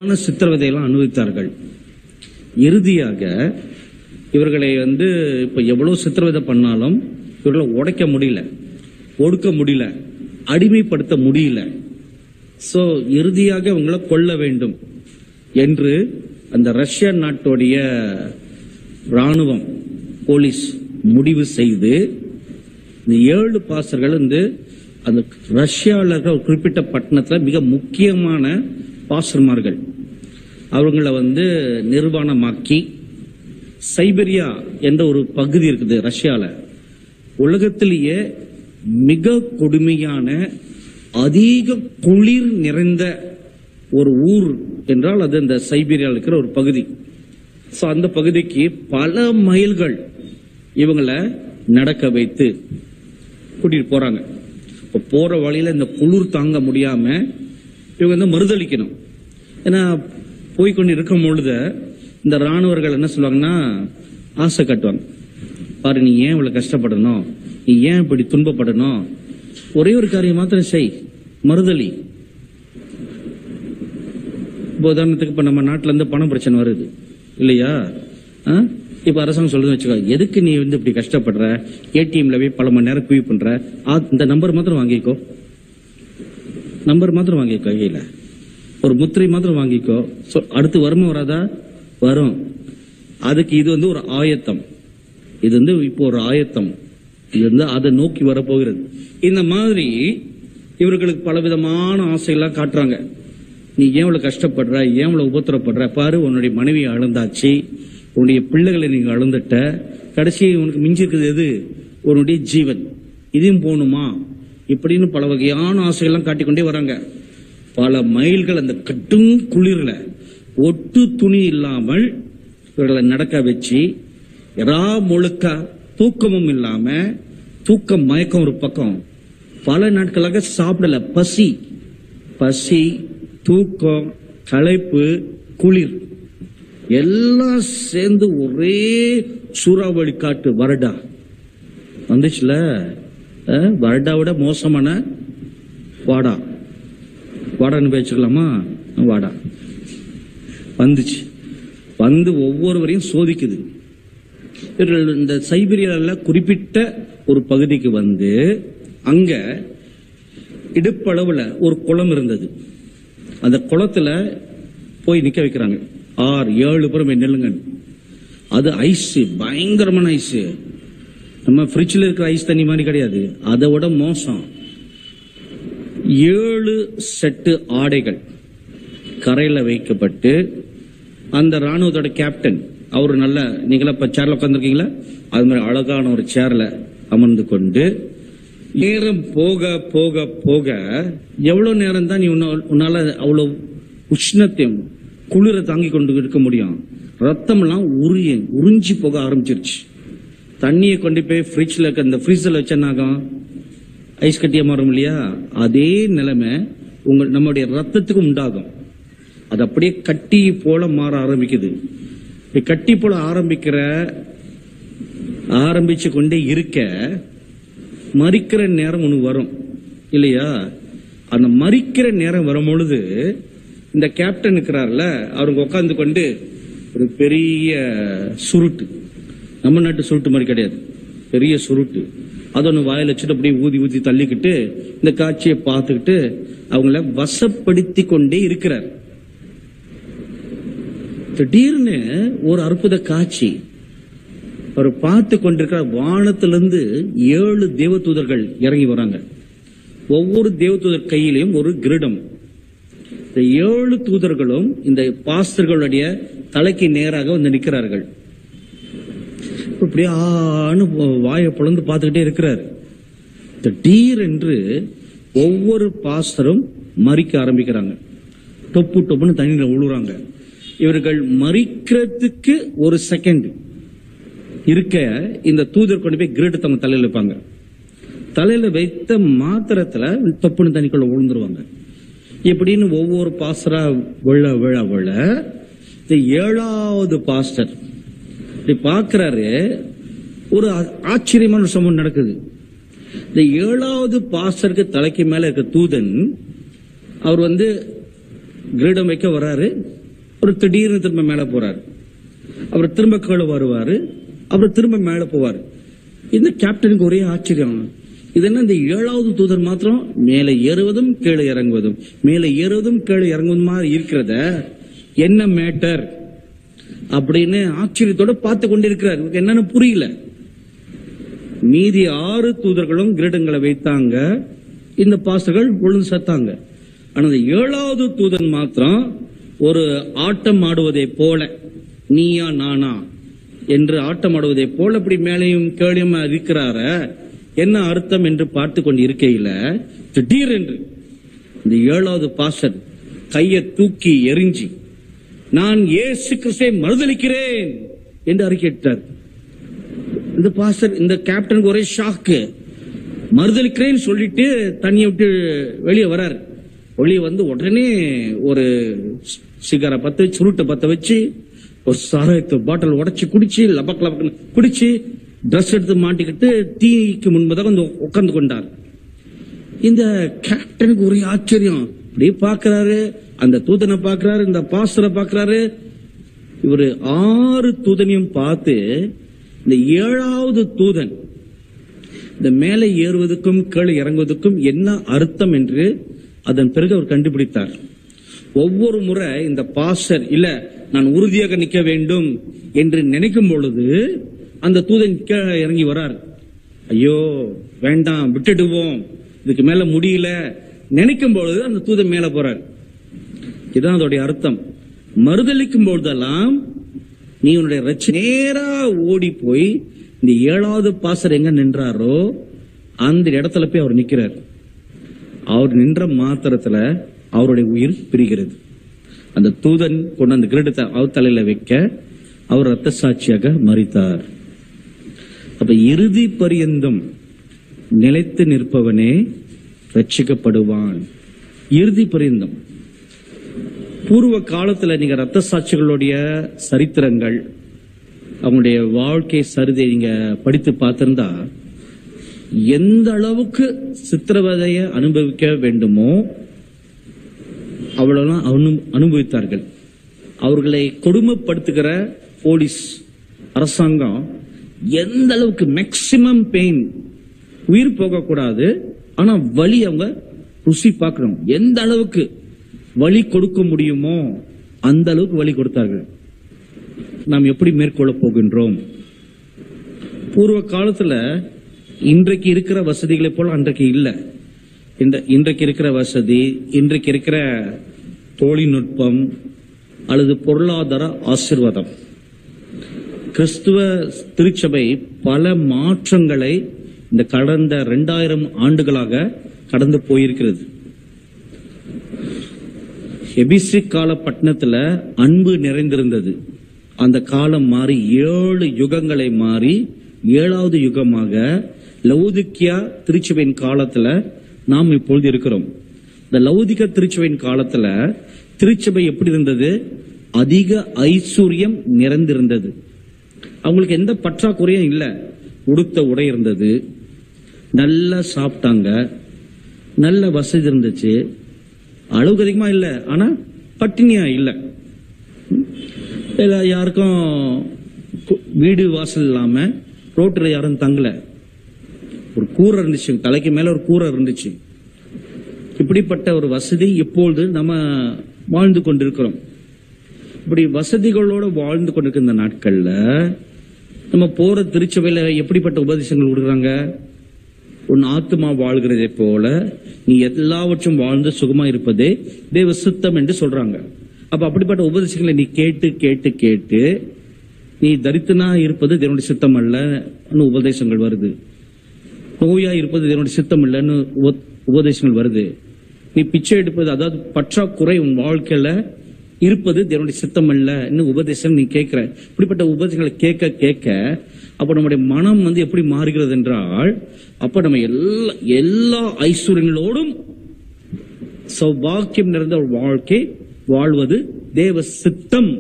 சித்திரவதையெல்லாம் அனுபவித்தார்கள். இறுதியாக இவர்களை இப்ப எவ்வளவு சித்திரவதை பண்ணாலும் இவர்களை உடைக்க முடியல, ஒடுக்க முடியல, அடிமைப்படுத்த முடியல. சோ இறுதியாக இவங்களை கொல்ல வேண்டும் என்று அந்த ரஷ்யா நாட்டுடைய ராணுவம், போலீஸ் முடிவு செய்து இந்த 7 பாஸ்டர்கள் அந்த ரஷ்யாவில் இருக்கிற ஒரு குறிப்பிட்ட பட்டணத்தில் மிக முக்கியமான பாஸ்டர்மார்கள் அவங்களை நிர்வாணமாக்கி சைபீரியா என்ற ஒரு பகுதி இருக்குது ரஷ்யால, உலகத்திலேயே மிக கொடுமையான அதிக குளிர் நிறைந்த ஒரு ஊர் என்றால் அது இந்த சைபீரியாவில் இருக்கிற ஒரு பகுதி. சோ அந்த பகுதிக்கு பல மைல்கள் இவங்களை நடக்க வைத்து கூட்டிட்டு போறாங்க. இப்ப போற வழியில இந்த குளிர் தாங்க முடியாம இவங்க மறுதளிக்கணும். ஏன்னா போய்கொண்டு இருக்கும் பொழுது இந்த ராணுவர்கள் என்ன சொல்லுவாங்கன்னா ஆசை கட்டுவாங்க. பாரு, நீ ஏன் இவ்வளவு கஷ்டப்படணும், நீ ஏன் இப்படி துன்பப்படணும், ஒரே ஒரு காரியம் மாத்திரம் செய், மறுதளி. உதாரணத்துக்கு இப்ப நம்ம நாட்டுல இருந்து பண பிரச்சனை வருது இல்லையா? இப்ப அரசாங்கம் சொல்லுதுன்னு வச்சுக்கோ, எதுக்கு நீ இப்படி கஷ்டப்படுற, ஏடிஎம்ல போய் பல மணி நேரம் குவி பண்ற, இந்த நம்பர் மாத்திரம் வாங்கிக்கோ, நம்பர் மாத்திரம் வாங்கிக்கோ, கையில ஒரு முத்திரை மாத்திரம் வாங்கிக்கோ, அடுத்து வருமா வராதா? வரும். அதுக்கு இது ஒரு ஆயத்தம், இது இப்போ ஒரு ஆயத்தம், இது அதை நோக்கி வரப்போகிறது. இந்த மாதிரி இவர்களுக்கு பலவிதமான ஆசைகள்லாம் காட்டுறாங்க. நீ ஏன் இவ்வளவு கஷ்டப்படுற, ஏன் இவ்வளவு உபத்திரப்படுற, பாரு உன்னுடைய மனைவியை அழுந்தாச்சு, உன்னுடைய பிள்ளைகளை நீங்க அழுந்துட்ட, கடைசி உனக்கு மிஞ்சி இருக்குது எது? உன்னுடைய ஜீவன், இதையும் போகணுமா? இப்படின்னு பல வகையான ஆசைகள்லாம் காட்டிக்கொண்டே வராங்க. பல மைல்கள் அந்த கட்டும் குளிர்ல ஒட்டு துணி இல்லாமல் இவர்களை நடக்க வச்சு, ரா முழுக்க தூக்கமும் இல்லாம, தூக்கம் மயக்கம் ஒரு பக்கம், பல நாட்களாக சாப்பிடல, பசி பசி தூக்கம் களைப்பு குளிர் எல்லாம் சேர்ந்து ஒரே சூறாவளி காட்டு வருடா வந்துச்சுல. வருடா விட மோசமான வாடா, வாடான்னு பேச்சுக்கலாமா? வாடா வந்துச்சு, ஒவ்வொருவரையும் சோதிக்குது. இந்த சைபீரியால குறிப்பிட்ட ஒரு பகுதிக்கு அங்க இடுப்பளவுல ஒரு குளம் இருந்தது. அந்த குளத்துல போய் நிக்க வைக்கிறாங்க. 6-7 பேரும் நெல்லுங்க. அது ஐஸ், பயங்கரமான ஐஸ். நம்ம ஃப்ரிட்ஜ்ல இருக்கிற ஐஸ் தண்ணி மாதிரி கிடையாது, அதை விட மோசம். 7 செட்டு ஆடைகள் கரையில வைக்கப்பட்டு அந்த ராணுவத்தோட கேப்டன், அவரு நல்ல, நீங்களா இப்ப சேர்ல உட்காந்துருக்கீங்களா, அது மாதிரி அழகான ஒரு சேர்ல அமர்ந்து கொண்டு, நேரம் போக போக போக எவ்வளவு நேரம் தான் நீ உன்னால அவ்வளவு உஷ்ணத்தையும் குளிர தாங்கி கொண்டு இருக்க முடியும்? ரத்தம் எல்லாம் உறிஞ்சி போக ஆரம்பிச்சிருச்சு. தண்ணியை கொண்டு போய் ஃப்ரிட்ஜ்ல இருக்க அந்த ஃப்ரீசர்ல வச்சனாகும் ஐஸ் கட்டியா மாறும் இல்லையா? அதே நிலைமை நம்முடைய ரத்தத்துக்கு உண்டாகும். அது அப்படியே கட்டி போல மாற ஆரம்பிக்குது. கட்டி போல ஆரம்பிச்சு கொண்டே இருக்க மறிக்கிற நேரம் ஒண்ணு வரும் இல்லையா? அந்த மறிக்கிற நேரம் வரும் பொழுது இந்த கேப்டன் இருக்கிறார்ல, அவருக்கு உட்கார்ந்து கொண்டு ஒரு பெரிய சுருட்டு, நம்ம நாட்டு சுருட்டு மாதிரி கிடையாது, பெரிய சுருட்டு, அது ஒண்ணு வாயில வச்சுட்டு அப்படியே ஊதி ஊதி தள்ளிக்கிட்டு இந்த காட்சியை பார்த்துக்கிட்டு அவங்கள வசப்படுத்தி கொண்டே இருக்கிறார். திடீர்னு ஒரு அற்புத காட்சி அவர் பார்த்து கொண்டிருக்கிற, வானத்திலிருந்து 7 தேவதூதர்கள் இறங்கி வராங்க. ஒவ்வொரு தேவதூதர் கையிலையும் ஒரு கிரீடம். இந்த 7 தூதர்களும் இந்த பாஸ்டர்களுடைய தலைக்கு நேராக நிற்கிறார்கள். இப்படியே வாயை பொழந்து பார்த்துக்கிட்டே இருக்கிறார். திடீரென்று ஒவ்வொரு பாஸ்டரும் மறிக்க ஆரம்பிக்கிறாங்க. டொப்பு டொப்புன்னு தண்ணியில விழுறாங்க. இவர்கள் மறிக்கிறதுக்கு ஒரு செகண்ட் இருக்க இந்த தூதர் கொண்டு போய் கிரீடத்தை அவங்க தலையில வைப்பாங்க. தலையில வைத்த மாத்திரத்துல தொப்புன்னு தண்ணிக்குள்ள விழுந்துருவாங்க. இப்படின்னு ஒவ்வொரு பாஸ்டரா விழ விழ விழ இந்த 7வது பாஸ்டர் இப்படி பாக்குறாரு. ஒரு ஆச்சரியமான சம்பவம் நடக்குது. இந்த 7வது பாஸ்டருக்கு தலைக்கு மேல இருக்க தூதன் அவர் கிரீடம் வைக்க வர்றாரு, ஒரு திடீர்னு திரும்ப மேல போறாரு, அப்புறம் திரும்ப கீழே வருவாரு, அப்புறம் திரும்ப மேல போவாரு. இந்த கேப்டனுக்கு ஒரே ஆச்சரியம், இது என்ன இந்த 7வது தூதன் மாத்திரம் மேலே ஏறுவதும் கீழே இறங்குவதும் மேலே ஏறுவதும் கீழே இறங்குவதும் மாதிரி இருக்கிறத, என்ன மேட்டர் அப்படின்னு ஆச்சரியத்தோட பார்த்து கொண்டிருக்கிறார். என்னன்னு புரியல. மீதி 6 தூதர்களும் கிரீடங்களை வைத்தாங்க, இந்த பாஸ்டர்கள் விழுந்து சத்தாங்க. ஆனா 7வது தூதன் மாத்திரம் ஒரு ஆட்டம் ஆடுவதை போல, நீயா நானா என்று ஆட்டம் ஆடுவதை போல இப்படி மேலையும் கேளியும் இருக்கிறார, என்ன அர்த்தம் என்று பார்த்து கொண்டு இருக்கையில திடீரென்று இந்த 7வது பாஸ்டர் கையை தூக்கி எரிஞ்சி, நான் இயேசு கிறிஸ்துவை மறுதலிக்கிறேன் என்று அறிக்கையிட்டார். இந்த பாஸ்டர், இந்த கேப்டனுக்கு ஒரே ஷாக்கு. மறுதலிக்கிறேன்னு சொல்லிட்டு தண்ணியை விட்டு வெளியே வராரு. வெளியே வந்து உடனே ஒரு சிகாரை பத்த வச்சு, சுருட்டை பத்த வச்சு, ஒரு சாராயத்து பாட்டில் உடைச்சு குடிச்சு, லபக் லபக் குடிச்சு, டிரெஸ் எடுத்து மாட்டிக்கிட்டு தீக்கு முன்பதாக வந்து உட்கார்ந்து கொண்டார். இந்த கேப்டனுக்கு ஒரே ஆச்சரியம். அப்படியே பாக்குறாரு, அந்த தூதனை பாக்குறாரு, இந்த பாஸ்டரை பாக்குறாரு. இவரு 6 தூதனையும் பார்த்து, இந்த 7வது தூதன் இந்த மேலே ஏறுவதற்கும் கீழே இறங்குவதற்கும் என்ன அர்த்தம் என்று அதன் பிறகு அவர் கண்டுபிடித்தார். ஒவ்வொரு முறை இந்த பாஸ்டர் இல்ல நான் உறுதியாக நிற்க வேண்டும் என்று நினைக்கும் பொழுது அந்த தூதன் கீழே இறங்கி வரார். ஐயோ வேண்டாம், விட்டுடுவோம், இதுக்கு மேல முடியல நினைக்கும் பொழுது அந்த தூதன் மேல போறார். இதுதான் அதோடைய அர்த்தம். மறுதளிக்கும் பொழுதெல்லாம் நீ உன்னுடைய நேரா ஓடி போய் இந்த 7வது பாஸ்டர் எங்க நின்றாரோ அந்த இடத்துல போய் அவர் நிக்கிறார். அவர் நின்ற மாத்திரத்துல அவருடைய உயிர் பிரிகிறது. அந்த தூதன் கொண்டு அந்த கிரீடத்தை அவர் தலையில வைக்க அவர் இரத்த சாட்சியாக மரித்தார். அப்ப இறுதி பரியந்தம் நிலைத்து நிற்பவனே ரட்சிக்கப்படுவான். இறுதி பரியந்தம். பூர்வ காலத்துல நீங்க இரத்த சாட்சிகளுடைய சரித்திரங்கள், அவங்களுடைய வாழ்க்கை சரிதை நீங்க படித்து பார்த்திருந்தா, எந்த அளவுக்கு சித்திரவதையை அனுபவிக்க வேண்டுமோ அவ்வளவுதான் அனுபவித்தார்கள். அவர்களை கொடுமைப்படுத்துகிற போலீஸ் அரசாங்கம் எந்த அளவுக்கு மேக்சிமம் பெயின், உயிர் போகக்கூடாது, ஆனா வலி அவங்க ருசி பார்க்கணும், எந்த அளவுக்கு வலி கொடுக்க முடியுமோ அந்த அளவுக்கு வலி கொடுத்தார்கள். நாம் எப்படி மேற்கொள்ள போகின்றோம்? பூர்வ காலத்துல இன்றைக்கு இருக்கிற வசதிகளை போல அன்றைக்கு இல்ல. இன்றைக்கு இருக்கிற வசதி, இன்றைக்கு இருக்கிற தொழில்நுட்பம் அல்லது பொருளாதார ஆசீர்வாதம், கிறிஸ்துவ திருச்சபை பல மாற்றங்களை இந்த கடந்த 2000 ஆண்டுகளாக கடந்து போயிருக்கிறது. எபிசி கால பட்டணத்துல அன்பு நிறைந்திருந்தது. அந்த காலம் மாறி 7 யுகங்களை மாறி 7வது யுகமாக லவுதிக்கியா திருச்சபையின் காலத்துல நாம் இப்பொழுது இருக்கிறோம். இந்த லவுதிக்க திருச்சபையின் காலத்துல திருச்சபை எப்படி இருந்தது? அதிக ஐஸ்வர்யம் நிறைந்திருந்தது. அவங்களுக்கு எந்த பற்றாக்குறையும் இல்ல. உடுத்த உடை இருந்தது, நல்லா சாப்பிட்டாங்க, நல்ல வசதி இருந்துச்சு, அளவுக்கு அதிகமா இல்ல, ஆனா பட்டினியா இல்ல. யாருக்கும் வீடு வாசல் இல்லாம ரோட்டுல யாரும் தங்கல. ஒரு கூரை இருந்துச்சு, தலைக்கு மேல ஒரு கூரை இருந்துச்சு. இப்படிப்பட்ட ஒரு வசதி இப்பொழுது நம்ம வாழ்ந்து கொண்டிருக்கிறோம். இப்படி வசதிகளோட வாழ்ந்து கொண்டிருக்கிற இந்த நாட்கள்ல நம்ம போற திருச்சபையில எப்படிப்பட்ட உபதேசங்கள் கொடுக்குறாங்க? உன் ஆத்மா வாழ்கிறதை போல நீ எல்லாவற்றும் வாழ்ந்து சுகமா இருப்பதே தேவ சித்தம் என்று சொல்றாங்க. அப்ப அப்படிப்பட்ட உபதேசங்களை நீ கேட்டு கேட்டு கேட்டு நீ தரித்திரனா இருப்பது தேவனுடைய சித்தம் அல்லன்னு உபதேசங்கள் வருது. நோயா இருப்பது தேவனுடைய சித்தம் இல்லன்னு உபதேசங்கள் வருது. நீ பிச்சை எடுப்பது, அதாவது பற்றாக்குறை உன் வாழ்க்கையில இருப்பது தேவனுடைய சித்தம் அல்லன்னு உபதேசம் நீ கேட்கிற. இப்படிப்பட்ட உபதேசங்களை கேட்க கேட்க அப்ப நம்முடைய மனம் எப்படி மாறுகிறது என்றால், அப்ப நம்ம எல்லா ஐஸ்வர்யங்களோடும் சௌபாக்கியம் நிறைந்த ஒரு வாழ்க்கை வாழ்வது தேவ சித்தம்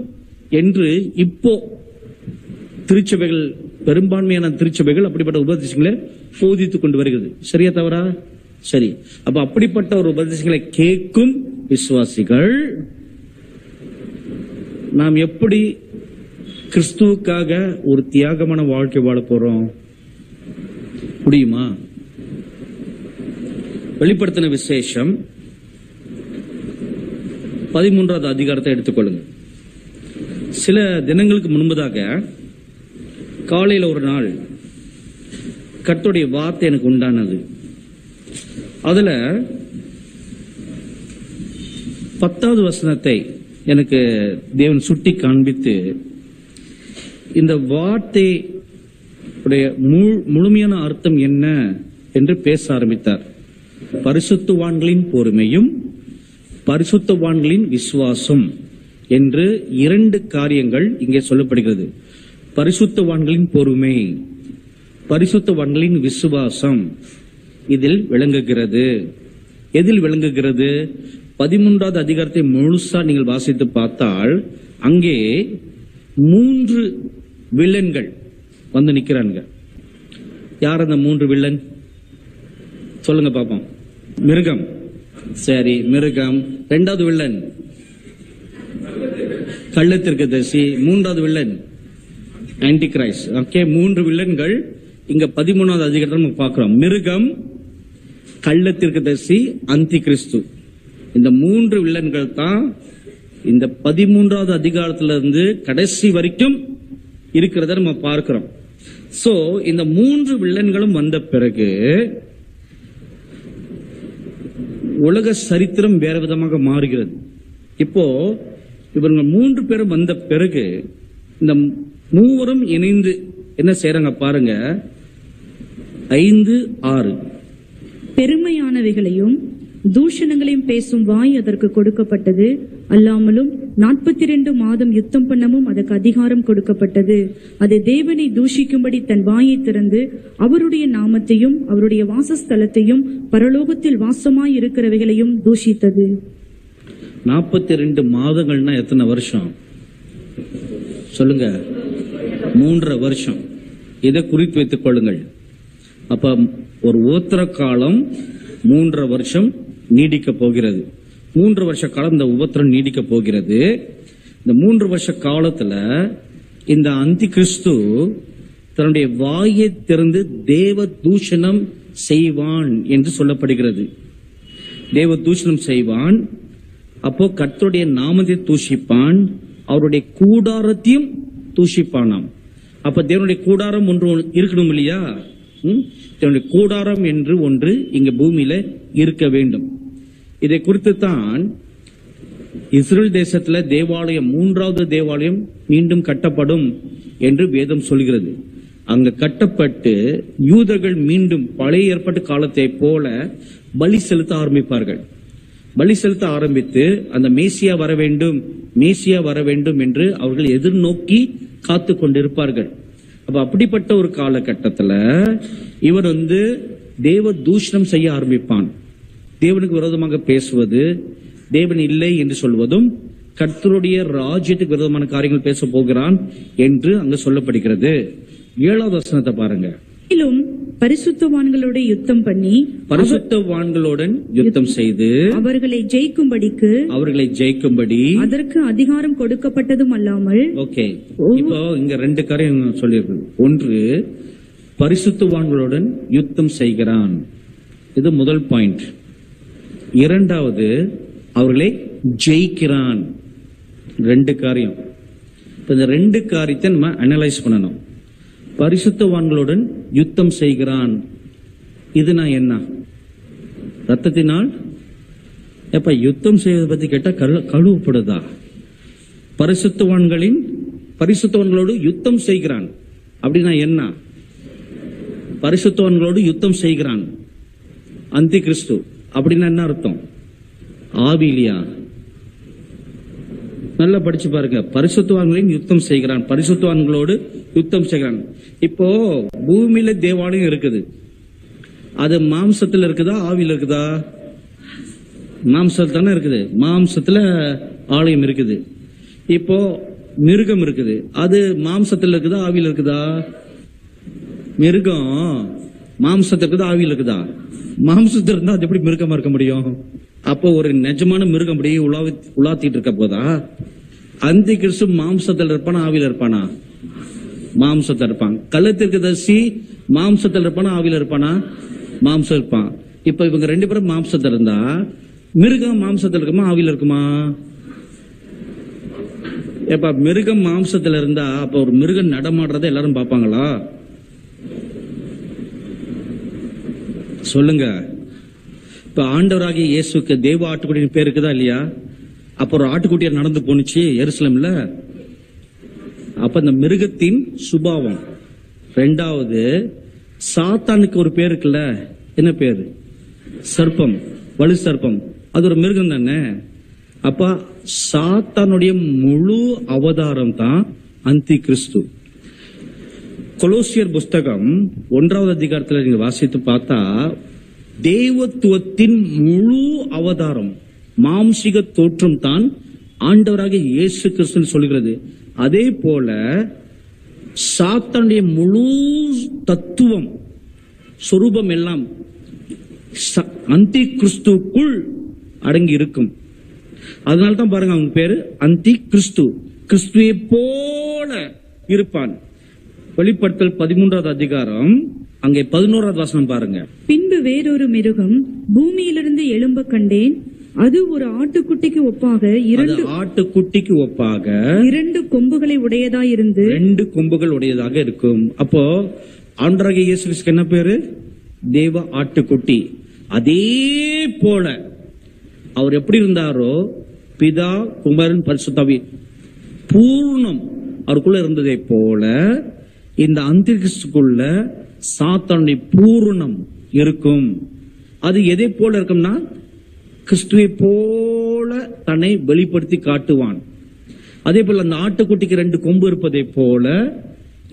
என்று இப்போ திருச்சபைகள், பெரும்பான்மையான திருச்சபைகள் அப்படிப்பட்ட உபதேசங்களை போதித்துக் கொண்டு வருகிறது. சரியா தவறா? சரி. அப்ப அப்படிப்பட்ட ஒரு உபதேசங்களை கேட்கும் விசுவாசிகள் நாம் எப்படி கிறிஸ்துவுக்காக ஒரு தியாகமான வாழ்க்கை வாழ போறோம்? முடியுமா? வெளிப்படுத்தின விசேஷம் 13வது அதிகாரத்தை எடுத்துக்கொள்ளுங்க. சில தினங்களுக்கு முன்பதாக காலையில ஒரு நாள் கர்த்தருடைய வார்த்தை எனக்கு உண்டானது. அதுல 10வது வசனத்தை எனக்கு தேவன் சுட்டி காண்பித்து இந்த வார்த்தை முழுமையான அர்த்தம் என்ன என்று பேச ஆரம்பித்தார். பரிசுத்தவான்களின் பொறுமையும் பரிசுத்தவான்களின் விசுவாசம் என்று 2 காரியங்கள் இங்கே சொல்லப்படுகிறது. பரிசுத்தவான்களின் பொறுமை, பரிசுத்தவான்களின் விசுவாசம் இதில் விளங்குகிறது. எதில் விளங்குகிறது? 13வது அதிகாரத்தை முழுசா நீங்கள் வாசித்து பார்த்தால் அங்கே 3 வில்லன்கள் வந்து நிக்கிறாங்க. யார் அந்த 3 வில்லன்? சொல்லுங்க பாப்போம். மிருகம். சரி, மிருகம். 2வது வில்லன் கள்ளத்தீர்க்கதரிசி. 3வது வில்லன் ஆன்டி கிரைஸ்ட். ஓகே, 3 வில்லன்கள் இங்க 13வது அதிகாரத்தில் நம்ம பார்க்கிறோம். மிருகம், கள்ளத்தீர்க்கதரிசி, அந்தி கிறிஸ்து. இந்த 3 வில்லன்கள் தான் இந்த 13வது அதிகாரத்திலிருந்து கடைசி வரைக்கும் இருக்கிறத நம்ம பார்க்கிறோம். சோ இந்த 3 வில்லன்களும் வந்த பிறகு உலக சரித்திரம் வேற விதமாக மாறுகிறது. இப்போ இவங்க 3 பேரும் வந்த பிறகு இந்த 3 இணைந்து என்ன செய்யறாங்க பாருங்க. 5:6 பெருமையானவைகளையும் தூஷணங்களையும் பேசும் வாய் அதற்கு கொடுக்கப்பட்டது. அல்லாமலும் 42 மாதம் யுத்தம் பண்ணவும் அதற்கு அதிகாரம் கொடுக்கப்பட்டது. அது தேவனை தூஷிக்கும்படி தன் வாயை திறந்து அவருடைய நாமத்தையும் அவருடைய வாசஸ்தலத்தையும் பரலோகத்தில் வாசமாய் இருக்கிறவைகளையும் தூஷித்தது. 42 மாதங்கள்னா எத்தனை வருஷம் சொல்லுங்க? 3.5 வருஷம். இதை குறித்து வைத்துக் கொள்ளுங்கள். அப்ப ஒரு உபத்திர காலம் 3.5 வருஷம் நீடிக்க போகிறது. 3 வருஷ காலம் இந்த உபத்திரம் நீடிக்க போகிறது. இந்த 3 வருஷ காலத்துல இந்த அந்தி கிறிஸ்து தன்னுடைய வாயை திறந்து தேவ தூஷணம் செய்வான் என்று சொல்லப்படுகிறது. தேவ தூஷணம் செய்வான். அப்போ கர்த்தருடைய நாமத்தை தூஷிப்பான், அவருடைய கூடாரத்தையும் தூஷிப்பானாம். அப்ப தேவனுடைய கூடாரம் ஒன்று இருக்கணும் இல்லையா? தேவனுடைய கூடாரம் என்று ஒன்று இங்க பூமியில இருக்க வேண்டும். இதை குறித்து தான் இஸ்ரேல் தேசத்துல தேவாலயம், 3வது தேவாலயம் மீண்டும் கட்டப்படும் என்று வேதம் சொல்கிறது. அங்க கட்டப்பட்டு யூதர்கள் மீண்டும் பழைய ஏற்பாட்டு காலத்தை போல பலி செலுத்த ஆரம்பிப்பார்கள். பலி செலுத்த ஆரம்பித்து அந்த மேசியா வர வேண்டும், மேசியா வர வேண்டும் என்று அவர்கள் எதிர்நோக்கி காத்து கொண்டிருப்பார்கள். அப்ப அப்படிப்பட்ட ஒரு காலகட்டத்துல இவர் தேவ தூஷணம் செய்ய ஆரம்பிப்பான். தேவனுக்கு விரோதமாக பேசுவது, தேவன் இல்லை என்று சொல்வதும், கர்த்தருடைய ராஜ்யத்துக்கு விரோதமான காரியங்கள் பேச போகிறான் என்று அங்க சொல்லப்படுகிறது. 7வது வசனத்தை பாருங்க. மேலும் பரிசுத்தவான்களோட யுத்தம் பண்ணி, பரிசுத்தவான்களுடன் யுத்தம் செய்து அவர்களை ஜெயிக்கும்படி அதற்கு அதிகாரம் கொடுக்கப்பட்டதும் அல்லாமல். ஓகே, இப்போ இங்க 2 காரியம் சொல்லியிருக்கு. ஒன்று, பரிசுத்தவான்களுடன் யுத்தம் செய்கிறான். இது முதல் பாயிண்ட். 2வது, அவர்களை ஜெயிக்கிறான். 2 காரியம். இந்த 2 காரியத்தை நம்ம அனலைஸ் பண்ணணும். பரிசுத்தவான்களுடன் யுத்தம் செய்கிறான். இது நான் என்ன? ரத்தத்தினால் எப்ப யுத்தம் செய்வதை பத்தி கேட்டா கழுவப்படுதா? பரிசுத்தவான்களோடு யுத்தம் செய்கிறான் அப்படின்னா என்ன? பரிசுத்தவான்களோடு யுத்தம் செய்கிறான் அந்தி கிறிஸ்து அப்படின்னா என்ன அர்த்தம்? ஆவிலியா? நல்லா படிச்சு பாருங்க. பரிசுத்தவான்களின் யுத்தம் செய்கிறான், பரிசுத்தவான்களோடு யுத்தம் செய்கிறான். இப்போ பூமியில தேவாலயம் இருக்குது. அது மாம்சத்துல இருக்குதா, ஆவியில இருக்குதா? மாம்சத்துல தானே இருக்குது. மாம்சத்துல ஆலயம் இருக்குது. இப்போ மிருகம் இருக்குது. அது மாம்சத்துல இருக்குதா, ஆவியில இருக்குதா? மிருகம் மாம்சத்துல இருக்குதா, ஆவியில இருக்குதா? மாம்சத்துல இருந்தா அது எப்படி மிருகமா இருக்க முடியும்? அப்போ ஒரு நிஜமான மிருகம் அப்படியே உலாத்திட்டு இருக்க போதா? அந்தி கிறிஸ்து மாம்சத்தில் இருப்பானா ஆவியில இருப்பானா? மாம்சத்தில் இருப்பான். கள்ளத்தீர்க்கதரிசி மாம்சத்தில் இருப்பானா ஆவியில இருப்பானா? மாம்சம் இருப்பான். இப்ப இவங்க 2 பேரும் மாம்சத்தில் இருந்தா மிருகம் மாம்சத்தில் இருக்குமா ஆவியில இருக்குமா? எப்ப மிருகம் மாம்சத்துல இருந்தா அப்ப ஒரு மிருகம் நடமாடுறத எல்லாரும் பாப்பாங்களா? சொல்லுங்க. இப்ப ஆண்டவராகிய இயேசுக்கு தேவ ஆட்டுக்குட்டியின் பேர் இருக்குதா இல்லையா? அப்ப ஒரு ஆட்டுக்குட்டியா நடந்து போனுச்சு எருசலேம்ல. அப்ப இந்த மிருகத்தின் சுபாவம். 2வது சாத்தானுக்கு ஒரு பேர் இருக்குல்ல, என்ன பேரு? சர்ப்பம், வலு சர்ப்பம். அது ஒரு மிருகம் தானே. அப்ப சாத்தானுடைய முழு அவதாரம் தான் அந்தி கிறிஸ்து. கொலோசியர் புஸ்தகம் 1வது அதிகாரத்தில் நீங்க வாசித்து பார்த்தா தேவத்துவத்தின் முழு அவதாரம், மாம்சிக தோற்றம் தான் ஆண்டவராக இயேசு கிறிஸ்து சொல்கிறது. அதே போல சாத்தானுடைய முழு தத்துவம், சொரூபம் எல்லாம் அந்தி கிறிஸ்துக்குள் அடங்கி இருக்கும். அதனால்தான் பாருங்க அவங்க பேரு அந்தி கிறிஸ்து. கிறிஸ்துவை போல இருப்பான். வெளிப்படுத்தல் 13வது அதிகாரம் அங்கே 11வது வசனம் பாருங்க. பின்பு வேறொரு மிருகம் பூமியிலிருந்து எழும்ப கண்டேன். அது ஒரு ஆட்டுக்குட்டிக்கு ஒப்பாக ஆட்டுக்குட்டிக்கு ஒப்பாக 2 கொம்புகளை உடையதாயிருந்து 2 கொம்புகள் உடையதாக இருக்கும். அப்போ ஆண்டவராகிய இயேசு கிறிஸ்துக்கு என்ன பேரு? தேவ ஆட்டுக்குட்டி. அதே போல அவர் எப்படி இருந்தாரோ பிதா குமாரன் பரிசுத்தாவி பூர்ணம் அவருக்குள்ள இருந்ததை போல இந்த அந்தி கிறிஸ்துக்குள்ள சாத்தானுடைய பூரணம் இருக்கும். அது எதை போல இருக்கும்னா கிறிஸ்துவை போல தன்னை வெளிப்படுத்தி காட்டுவான். அதே போல அந்த ஆட்டுக்குட்டிக்கு 2 கொம்பு இருப்பதை போல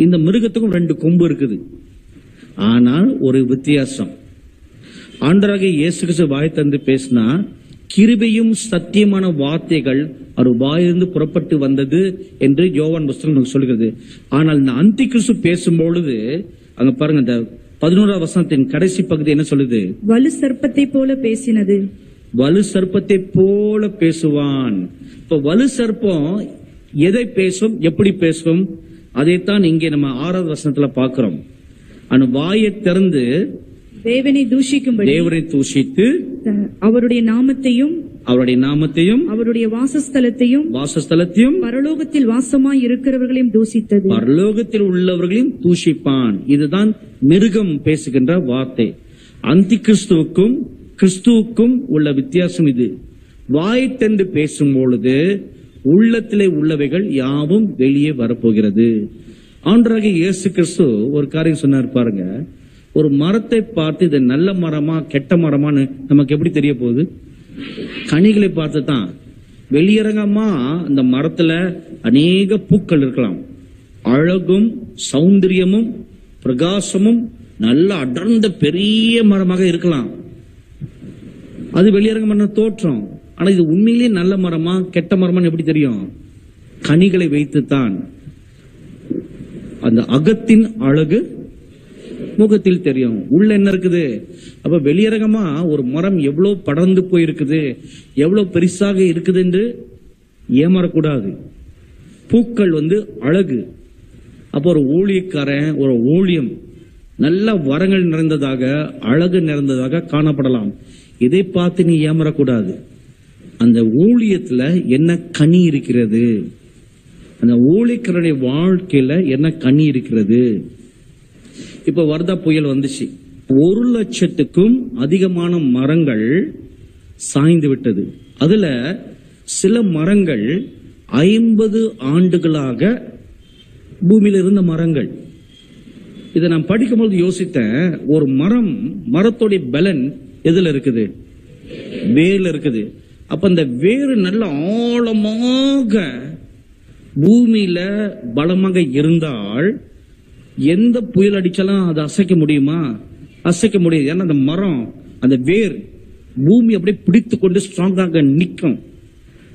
இந்த மிருகத்துக்கும் 2 கொம்பு இருக்குது. ஆனால் ஒரு வித்தியாசம். ஆண்டவராகிய இயேசு கிறிஸ்து வாய் தந்து பேசினா கிருபையும் சத்தியமான வார்த்தைகள் அவர் வாயிலிருந்து புறப்பட்டு வந்தது என்று யோவான் புஸ்தகம் சொல்கிறது. ஆனால் இந்த அந்தி கிறிஸ்து பேசும்பொழுது அங்க பாருங்க, இந்த 11வது வசனத்தின் கடைசி பகுதி என்ன சொல்லுது? வலு சர்ப்பத்தை போல பேசினது. வலு சர்ப்பத்தை போல பேசுவான். இப்ப வலு சர்ப்பம் எதை பேசும், எப்படி பேசும்? அதைத்தான் இங்கே நம்ம 6வது வசனத்துல பாக்குறோம். அந்த வாயை திறந்து தேவனை தூஷிக்கும்படி, தேவனை தூஷித்து அவருடைய நாமத்தையும் அவருடைய வாசஸ்தலத்தையும் பரலோகத்தில் வாசமாய் இருக்கிறவர்களையும் தூஷித்தது. பரலோகத்தில் உள்ளவர்களையும் தூஷிப்பான். இதுதான் மிருகம் பேசுகின்ற வார்த்தை. அந்தி கிறிஸ்துவுக்கும் உள்ள வித்தியாசம் இது. வாய் தந்து பேசும் பொழுது உள்ளத்திலே உள்ளவைகள் யாவும் வெளியே வரப்போகிறது. ஆண்டவராகிய இயேசு கிறிஸ்து ஒரு காரியம் சொன்னார் பாருங்க. ஒரு மரத்தை பார்த்து இது நல்ல மரமா கெட்ட மரமான்னு நமக்கு எப்படி தெரிய போகுது? கனிகளை பார்த்து தான். வெளியரங்கமா அந்த மரத்துல அநேக பூக்கள் இருக்கலாம், அழகும் சௌந்தரியமும் பிரகாசமும் நல்ல அடர்ந்த பெரிய மரமாக இருக்கலாம். அது வெளியரங்கமான தோற்றம். ஆனா இது உண்மையிலேயே நல்ல மரமா கெட்ட மரமான்னு எப்படி தெரியும்? கனிகளை வைத்துத்தான். அந்த அகத்தின் அழகு முகத்தில் தெரியும். உள்ள என்ன இருக்குது? அப்ப வெளியரங்கமா ஒரு மரம் எவ்வளவு படர்ந்து போயிருக்குது, எவ்வளவு பெருசாக இருக்குது என்று ஏமாறக்கூடாது. பூக்கள் அழகு. அப்ப ஒரு ஊழியக்காரன் ஒரு ஊழியம் நல்ல வரங்கள் நிறைந்ததாக அழகு நிறைந்ததாக காணப்படலாம். இதை பார்த்து நீ ஏமாறக்கூடாது. அந்த ஊழியத்துல என்ன கனி இருக்கிறது, அந்த ஊழியக்காரனுடைய வாழ்க்கையில என்ன கனி இருக்கிறது. இப்ப வர்தா புயல் வந்துச்சு. 1,00,000க்கும் அதிகமான மரங்கள் சாய்ந்து விட்டது. அதுல சில மரங்கள் 50 ஆண்டுகளாக பூமியில இருந்த மரங்கள். இதை நான் படிக்கும்போது யோசித்தேன், ஒரு மரத்தோடைய பலன் எதுல இருக்குது? வேர்ல இருக்குது. அப்ப அந்த வேறு நல்ல ஆழமாக பூமியில பலமாக இருந்தால் எந்த புயல் அடிச்சாலும் அதை அசைக்க முடியுமா? அசைக்க முடியாது. ஏன்னா அந்த மரம், அந்த வேர் பூமி அப்படியே பிடித்து கொண்டு ஸ்ட்ராங்காக நிற்கும்.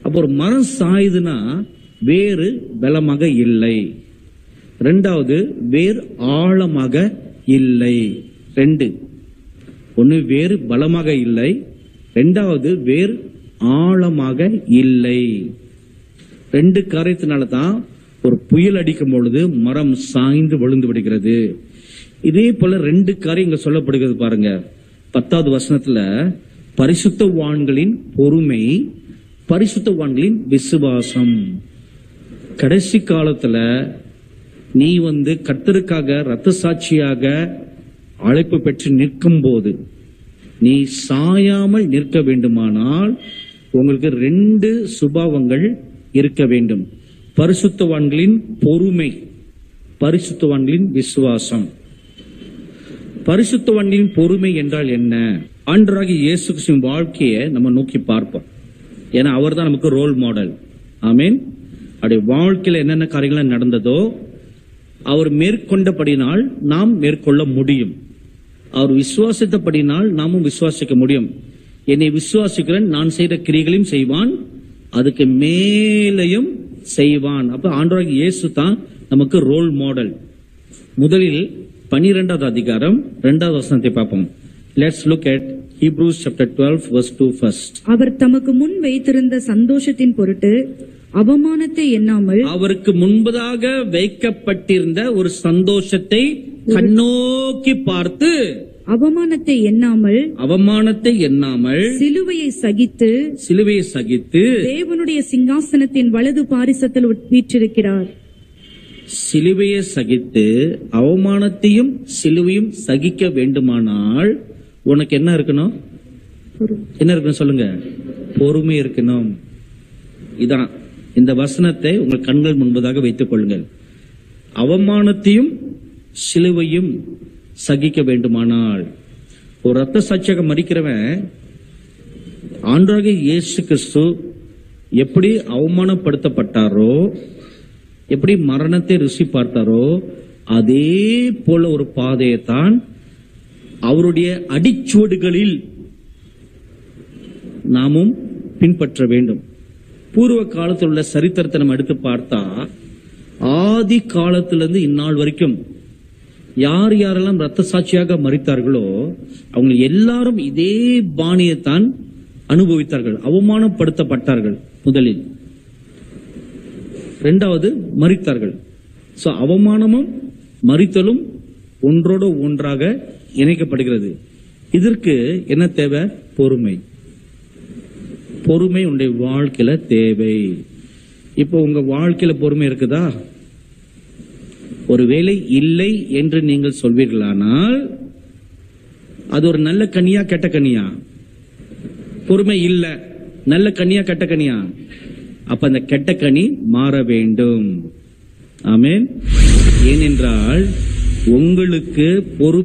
அப்ப ஒரு மரம் சாயுதுன்னா வேறு பலமாக இல்லை. 2வது வேர் ஆழமாக இல்லை. 2 ஒன்னு வேறு பலமாக இல்லை, ரெண்டாவது வேர் ஆழமாக இல்லை. 2 காரியத்தினாலதான் ஒரு புயல் அடிக்கும் பொழுது மரம் சாய்ந்து விழுந்து விடுகிறது. இதே போல 2 காரியங்கள் சொல்லப்படுகிறது பாருங்க. 10வது வசனத்துல பரிசுத்தவான்களின் பொறுமை, பரிசுத்தவான்களின் விசுவாசம். கடைசி காலத்துல நீ கர்த்தருக்காக இரத்த சாட்சியாக அழைப்பு பெற்று நிற்கும் போது நீ சாயாமல் நிற்க வேண்டுமானால் உங்களுக்கு 2 சுபாவங்கள் இருக்க வேண்டும். பரிசுத்தவான்களின் பொறுமை, பரிசுத்தவான்களின் விசுவாசம். பரிசுத்தவான்களின் பொறுமை என்றால் என்ன? ஆண்டவராகிய இயேசு கிறிஸ்துவின் வாழ்க்கையை நம்ம நோக்கி பார்ப்போம். ஏன்னா அவர் தான் நமக்கு ரோல் மாடல். ஆமீன். அவருடைய வாழ்க்கையில என்னென்ன காரியங்கள் நடந்ததோ அவர் மேற்கொண்டபடினால் நாம் மேற்கொள்ள முடியும். அவர் விசுவாசித்தபடினால் நாமும் விசுவாசிக்க முடியும். என்னை விசுவாசிக்கிறேன், நான் செய்த கிரியைகளையும் செய்வான், அதுக்கு மேலையும் செய்வான். அப்ப ஆண்டவராகிய இயேசு தான் நமக்கு ரோல் மாடல். முதலில் 12வது அதிகாரம் 2வது வசனத்தை பார்ப்போம். Let's look at Hebrews chapter 12 verse 2 first. அவர் தமக்கு முன் வைத்திருந்த சந்தோஷத்தின் பொருட்டு அவமானத்தை எண்ணாமல், அவருக்கு முன்பதாக வைக்கப்பட்டிருந்த ஒரு சந்தோஷத்தை கண்ணோக்கி பார்த்து அவமானத்தை எண்ணாமல் சிலுவையை சகித்து தேவனுடைய சிங்காசனத்தின் வலது பாரிசத்தில் வீற்றிருக்கிறார். சிலுவையை சகித்து அவமானத்தையும் சிலுவையும் சகிக்க வேண்டுமானால் உனக்கு என்ன இருக்கணும்? என்ன இருக்கணும் சொல்லுங்க? பொறுமை இருக்கணும். இதான் இந்த வசனத்தை உங்கள் கண்கள் முன்பதாக வைத்துக் கொள்ளுங்கள். அவமானத்தையும் சிலுவையும் சகிக்க வேண்டுமானால், ஒரு ரத்த சாட்சியாக மரிக்கிறவன் ஆண்டவராகிய இயேசு கிறிஸ்து எப்படி அவமானப்படுத்தப்பட்டாரோ, எப்படி மரணத்தை ருசி பார்த்தாரோ, அதே போல ஒரு பாதையைத்தான் அவருடைய அடிச்சுவடுகளில் நாமும் பின்பற்ற வேண்டும். பூர்வ காலத்தில் உள்ள சரித்திரத்தை நம்ம எடுத்து பார்த்தா, ஆதி காலத்திலிருந்து இந்நாள் வரைக்கும் யார் யாரெல்லாம் ரத்த சாட்சியாக மரித்தார்களோ அவங்க எல்லாரும் இதே பாணியைத்தான் அனுபவித்தார்கள். அவமானப்படுத்தப்பட்டார்கள் முதலில், இரண்டாவது மரித்தார்கள். சோ அவமானமும் மரித்தலும் ஒன்றோடு ஒன்றாக இணைக்கப்படுகிறது. இதற்கு என்ன தேவை? பொறுமை. பொறுமை உங்களுடைய வாழ்க்கையில தேவை. இப்போ உங்க வாழ்க்கையில பொறுமை இருக்குதா? ஒருவேளை இல்லை என்று நீங்கள் சொல்வீர்களானால் அது ஒரு நல்ல கனியா கெட்ட கனியா? பொறுமை இல்ல, நல்ல கனியா கெட்ட கனியா? அப்ப அந்த கெட்ட கனி மாற வேண்டும். ஆமென். ஏனென்றால் உங்களுக்கு பொறுமை